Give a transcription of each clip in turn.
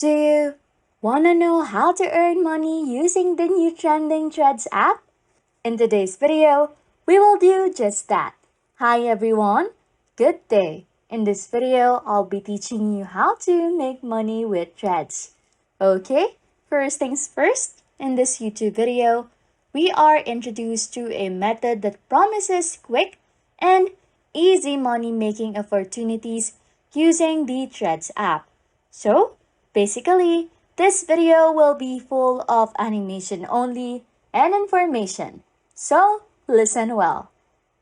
Do you want to know how to earn money using the new trending Threads app? In today's video, we will do just that. Hi everyone, good day. In this video, I'll be teaching you how to make money with Threads. Okay, first things first, in this YouTube video, we are introduced to a method that promises quick and easy money-making opportunities using the Threads app. So, basically, this video will be full of animation only and information. So, listen well.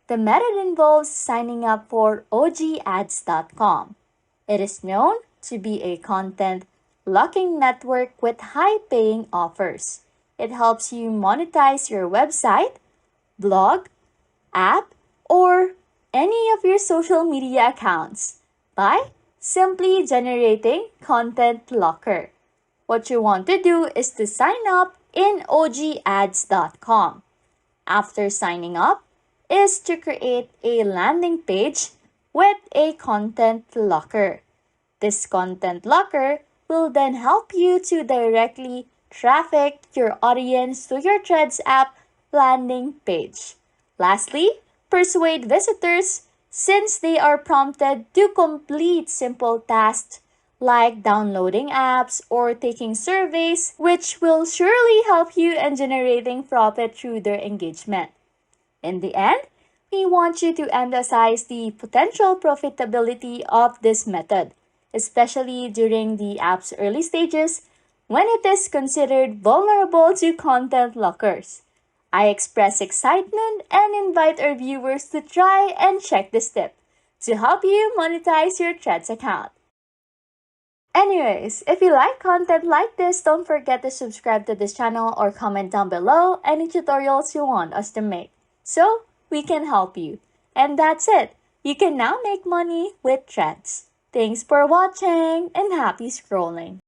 The method involves signing up for ogads.com. It is known to be a content locking network with high-paying offers. It helps you monetize your website, blog, app, or any of your social media accounts by simply generating content locker. What you want to do is to sign up in ogads.com. After signing up is to create a landing page with a content locker. This content locker will then help you to directly traffic your audience to your Threads app landing page. Lastly, persuade visitors since they are prompted to complete simple tasks like downloading apps or taking surveys, which will surely help you in generating profit through their engagement. In the end, we want you to emphasize the potential profitability of this method, especially during the app's early stages when it is considered vulnerable to content lockers. I express excitement and invite our viewers to try and check this tip to help you monetize your Threads account. Anyways, if you like content like this, don't forget to subscribe to this channel or comment down below any tutorials you want us to make so we can help you. And that's it. You can now make money with Threads. Thanks for watching and happy scrolling.